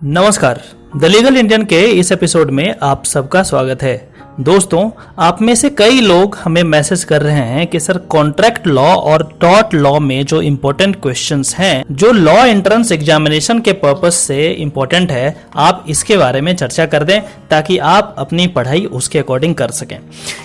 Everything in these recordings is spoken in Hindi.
नमस्कार, द लीगल इंडियन के इस एपिसोड में आप सबका स्वागत है। दोस्तों, आप में से कई लोग हमें मैसेज कर रहे हैं कि सर कॉन्ट्रैक्ट लॉ और टॉर्ट लॉ में जो इम्पोर्टेंट क्वेश्चंस हैं, जो लॉ एंट्रेंस एग्जामिनेशन के पर्पस से इम्पोर्टेंट है, आप इसके बारे में चर्चा कर दें ताकि आप अपनी पढ़ाई उसके अकॉर्डिंग कर सकें।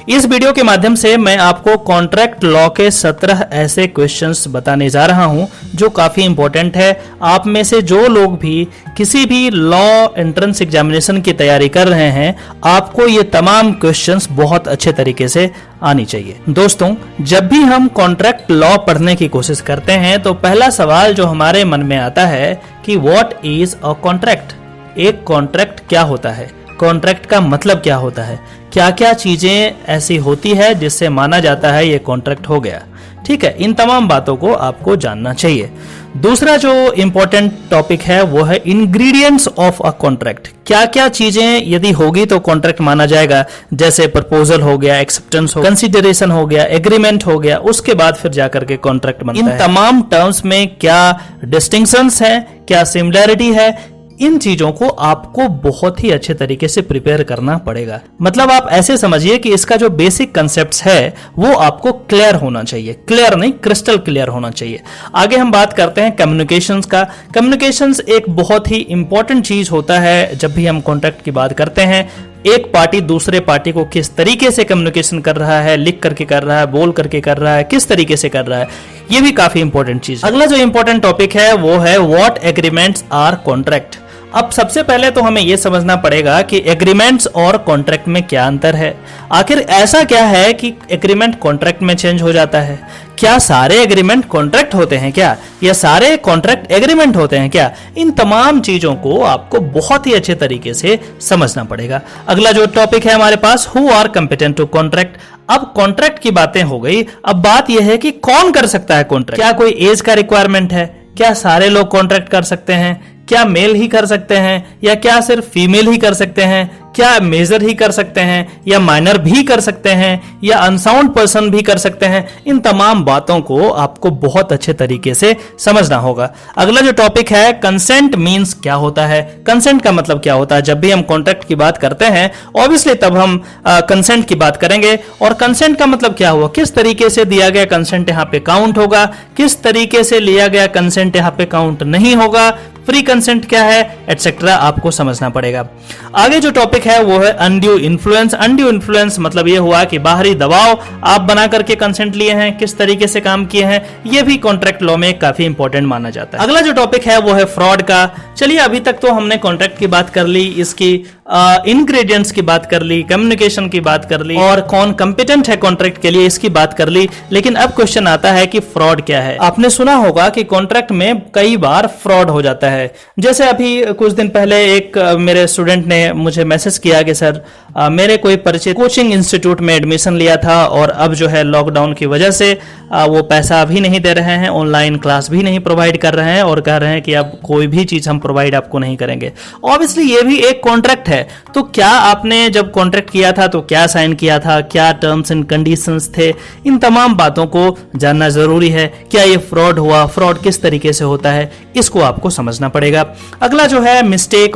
इस वीडियो के माध्यम से मैं आपको कॉन्ट्रैक्ट लॉ के 17 ऐसे क्वेश्चंस बताने जा रहा हूं जो काफी इंपॉर्टेंट है। आप में से जो लोग भी किसी भी लॉ एंट्रेंस एग्जामिनेशन की तैयारी कर रहे हैं, आपको ये तमाम क्वेश्चंस बहुत अच्छे तरीके से आनी चाहिए। दोस्तों, जब भी हम कॉन्ट्रैक्ट लॉ पढ़ने की कोशिश करते हैं तो पहला सवाल जो हमारे मन में आता है कि व्हाट इज अ कॉन्ट्रैक्ट। एक कॉन्ट्रैक्ट क्या होता है, कॉन्ट्रैक्ट का मतलब क्या होता है, क्या क्या चीजें ऐसी होती है जिससे माना जाता है ये कॉन्ट्रैक्ट हो गया। ठीक है, इन तमाम बातों को आपको जानना चाहिए। दूसरा जो इंपॉर्टेंट टॉपिक है वो है इंग्रेडिएंट्स ऑफ अ कॉन्ट्रैक्ट। क्या क्या चीजें यदि होगी तो कॉन्ट्रैक्ट माना जाएगा, जैसे प्रपोजल हो गया, एक्सेप्टेंस हो, कंसीडरेशन हो गया, एग्रीमेंट हो गया, उसके बाद फिर जाकर के कॉन्ट्रैक्ट बनता है। इन तमाम टर्म्स में क्या डिस्टिंक्शंस है, क्या सिमिलैरिटी है, इन चीजों को आपको बहुत ही अच्छे तरीके से प्रिपेयर करना पड़ेगा। मतलब आप ऐसे समझिए कि इसका जो बेसिक कंसेप्ट्स है वो आपको क्लियर होना चाहिए, क्लियर नहीं, क्रिस्टल क्लियर होना चाहिए। आगे हम बात करते हैं कम्युनिकेशंस का। कम्युनिकेशंस एक बहुत ही इंपॉर्टेंट चीज होता है जब भी हम कॉन्ट्रैक्ट की बात करते हैं। एक पार्टी दूसरे पार्टी को किस तरीके से कम्युनिकेशन कर रहा है, लिख करके कर रहा है, बोल करके कर रहा है, किस तरीके से कर रहा है, ये भी काफी इंपॉर्टेंट चीज। अगला जो इंपॉर्टेंट टॉपिक है वो है व्हाट एग्रीमेंट्स आर कॉन्ट्रैक्ट। अब सबसे पहले तो हमें यह समझना पड़ेगा कि एग्रीमेंट्स और कॉन्ट्रैक्ट में क्या अंतर है। आखिर ऐसा क्या है कि एग्रीमेंट कॉन्ट्रैक्ट में चेंज हो जाता है? क्या सारे एग्रीमेंट कॉन्ट्रैक्ट होते हैं क्या, या सारे कॉन्ट्रैक्ट एग्रीमेंट होते हैं क्या? इन तमाम चीजों को आपको बहुत ही अच्छे तरीके से समझना पड़ेगा। अगला जो टॉपिक है हमारे पास, who are competent to contract. अब कॉन्ट्रैक्ट की बातें हो गई, अब बात यह है कि कौन कर सकता है कॉन्ट्रैक्ट। क्या कोई एज का रिक्वायरमेंट है? क्या सारे लोग कॉन्ट्रैक्ट कर सकते हैं? क्या मेल ही कर सकते हैं, या क्या सिर्फ फीमेल ही कर सकते हैं? क्या मेजर ही कर सकते हैं, या माइनर भी कर सकते हैं, या अनसाउंड पर्सन भी कर सकते हैं? इन तमाम बातों को आपको बहुत अच्छे तरीके से समझना होगा। अगला जो टॉपिक है, कंसेंट मींस क्या होता है, कंसेंट का मतलब क्या होता है। जब भी हम कॉन्ट्रैक्ट की बात करते हैं ऑब्वियसली तब हम कंसेंट की बात करेंगे, और कंसेंट का मतलब क्या हुआ, किस तरीके से दिया गया कंसेंट यहाँ पे काउंट होगा, किस तरीके से लिया गया कंसेंट यहाँ पे काउंट नहीं होगा, फ्री कंसेंट क्या है, एटसेट्रा आपको समझना पड़ेगा। आगे जो टॉपिक है वो है अनड्यू इन्फ्लुएंस। अनड्यू इन्फ्लुएंस मतलब ये हुआ कि बाहरी दबाव आप बना करके कंसेंट लिए हैं, किस तरीके से काम किए हैं, ये भी कॉन्ट्रैक्ट लॉ में काफी इंपॉर्टेंट माना जाता है। अगला जो टॉपिक है वो है फ्रॉड का। चलिए, अभी तक तो हमने कॉन्ट्रैक्ट की बात कर ली, इसकी इंग्रेडिएंट्स की बात कर ली, कम्युनिकेशन की बात कर ली, और कौन कंपिटेंट है कॉन्ट्रैक्ट के लिए इसकी बात कर ली। लेकिन अब क्वेश्चन आता है कि फ्रॉड क्या है। आपने सुना होगा कि कॉन्ट्रैक्ट में कई बार फ्रॉड हो जाता है। जैसे अभी कुछ दिन पहले एक मेरे स्टूडेंट ने मुझे मैसेज किया कि सर मेरे कोई परिचित कोचिंग इंस्टीट्यूट में एडमिशन लिया था, और अब जो है लॉकडाउन की वजह से वो पैसा भी नहीं दे रहे हैं, ऑनलाइन क्लास भी नहीं प्रोवाइड कर रहे हैं, और कह रहे हैं कि अब कोई भी चीज हम प्रोवाइड आपको नहीं करेंगे। ऑब्वियसली ये भी एक कॉन्ट्रैक्ट है। तो क्या आपने जब कॉन्ट्रैक्ट किया था तो क्या साइन किया था, क्या टर्म्स एंड कंडीशंस थे, इन तमाम बातों को जानना जरूरी है। क्या ये फ्रॉड हुआ, फ्रॉड किस तरीके से होता है, इसको आपको समझना पड़ेगा। अगला जो है मिस्टेक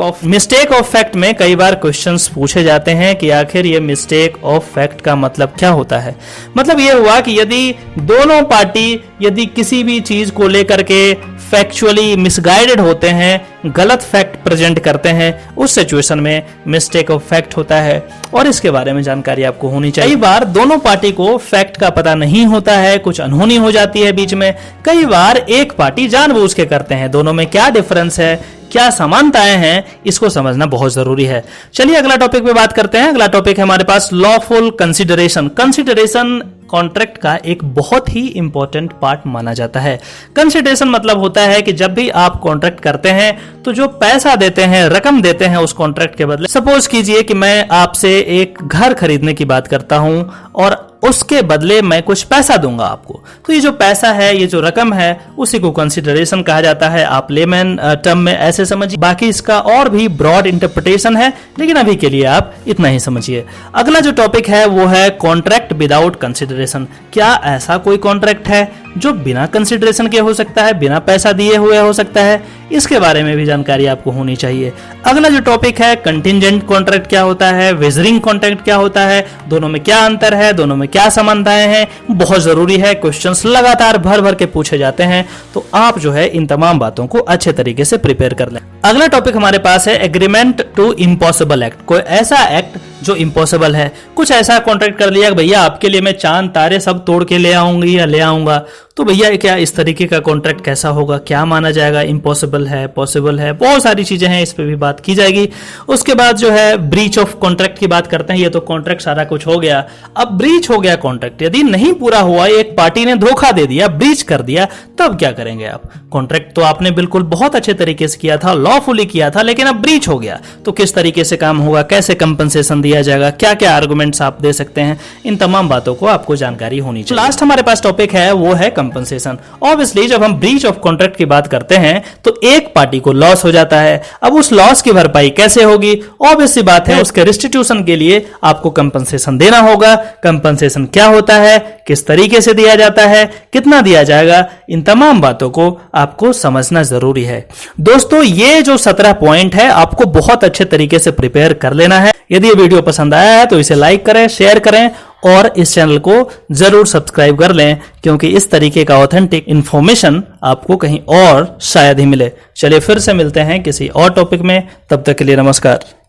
ऑफ फैक्ट में कई बार क्वेश्चंस पूछे जाते हैं कि आखिर ये मिस्टेक ऑफ फैक्ट का मतलब क्या होता है। मतलब ये हुआ कि यदि दोनों पार्टी यदि किसी भी चीज को लेकर के फैक्चुअली मिसगाइडेड होते हैं, गलत फैक्ट प्रेजेंट करते हैं, उस सिचुएशन में मिस्टेक ऑफ फैक्ट होता है, और इसके बारे में जानकारी आपको होनी चाहिए। कई बार दोनों पार्टी को फैक्ट का पता नहीं होता है, कुछ अनहोनी हो जाती है बीच में। कई बार एक पार्टी जानबूझ के करते हैं। दोनों में क्या डिफरेंस है, क्या समानताएं हैं, इसको समझना बहुत जरूरी है। चलिए अगला टॉपिक पे बात करते हैं। अगला टॉपिक है हमारे पास लॉफुल कंसीडरेशन। कंसीडरेशन कॉन्ट्रैक्ट का एक बहुत ही इंपॉर्टेंट पार्ट माना जाता है। कंसीडरेशन मतलब होता है कि जब भी आप कॉन्ट्रैक्ट करते हैं तो जो पैसा देते हैं, रकम देते हैं उस कॉन्ट्रैक्ट के बदले। सपोज कीजिए कि मैं आपसे एक घर खरीदने की बात करता हूं और उसके बदले मैं कुछ पैसा दूंगा आपको, तो ये जो पैसा है, ये जो रकम है, उसी को कंसीडरेशन कहा जाता है। आप लेमन टर्म में ऐसे समझिए, बाकी इसका और भी ब्रॉड इंटरप्रिटेशन है, लेकिन अभी के लिए आप इतना ही समझिए। अगला जो टॉपिक है वो है कॉन्ट्रैक्ट विदाउट कंसीडरेशन। क्या ऐसा कोई कॉन्ट्रैक्ट है जो बिना कंसिडरेशन के हो सकता है, बिना पैसा दिए हुए हो सकता है, इसके बारे में भी जानकारी आपको होनी चाहिए। अगला जो टॉपिक है, कंटिजेंट कॉन्ट्रैक्ट क्या होता है, वेजरिंग कॉन्ट्रैक्ट क्या होता है, दोनों में क्या अंतर है, दोनों में क्या समानताएं हैं, बहुत जरूरी है। क्वेश्चंस लगातार भर भर के पूछे जाते हैं, तो आप जो है इन तमाम बातों को अच्छे तरीके से प्रिपेयर कर लें। अगला टॉपिक हमारे पास है एग्रीमेंट टू इम्पॉसिबल एक्ट। कोई ऐसा एक्ट जो इम्पॉसिबल है, कुछ ऐसा कॉन्ट्रैक्ट कर लिया भैया आपके लिए मैं चांद तारे सब तोड़ के ले आऊंगी या ले आऊंगा, तो भैया क्या इस तरीके का कॉन्ट्रैक्ट कैसा होगा, क्या माना जाएगा, इम्पॉसिबल है, पॉसिबल है, बहुत सारी चीजें हैं, इस पे भी बात की जाएगी। उसके बाद जो है ब्रीच ऑफ कॉन्ट्रैक्ट की बात करते हैं। ये तो कॉन्ट्रैक्ट सारा कुछ हो गया, अब ब्रीच हो गया कॉन्ट्रैक्ट, यदि नहीं पूरा हुआ, एक पार्टी ने धोखा दे दिया, ब्रीच कर दिया, तब क्या करेंगे आप? कॉन्ट्रैक्ट तो आपने बिल्कुल बहुत अच्छे तरीके से किया था, लॉफुली किया था, लेकिन अब ब्रीच हो गया, तो किस तरीके से काम होगा, कैसे कंपनसेशन दिया जाएगा, क्या क्या आर्गुमेंट्स आप दे सकते हैं, इन तमाम बातों को आपको जानकारी होनी चाहिए। लास्ट हमारे पास टॉपिक है वो है कंपनसेशन। ऑब्वियसली जब हम ब्रीच ऑफ कॉन्ट्रैक्ट की बात करते हैं तो एक पार्टी को लॉस हो जाता है, अब उस लॉस की भरपाई कैसे होगी? ऑब्वियस सी बात है, उसके रिस्टिट्यूशन के लिए आपको कंपनसेशन देना होगा। कंपनसेशन क्या होता है, किस तरीके से दिया जाता है, कितना दिया जाएगा, इन तमाम बातों को आपको समझना जरूरी है। दोस्तों ये जो 17 पॉइंट है आपको बहुत अच्छे तरीके से प्रिपेयर कर लेना है। यदि ये वीडियो पसंद आया है तो इसे लाइक करें, शेयर करें और इस चैनल को जरूर सब्सक्राइब कर लें, क्योंकि इस तरीके का ऑथेंटिक इंफॉर्मेशन आपको कहीं और शायद ही मिले। चलिए फिर से मिलते हैं किसी और टॉपिक में, तब तक के लिए नमस्कार।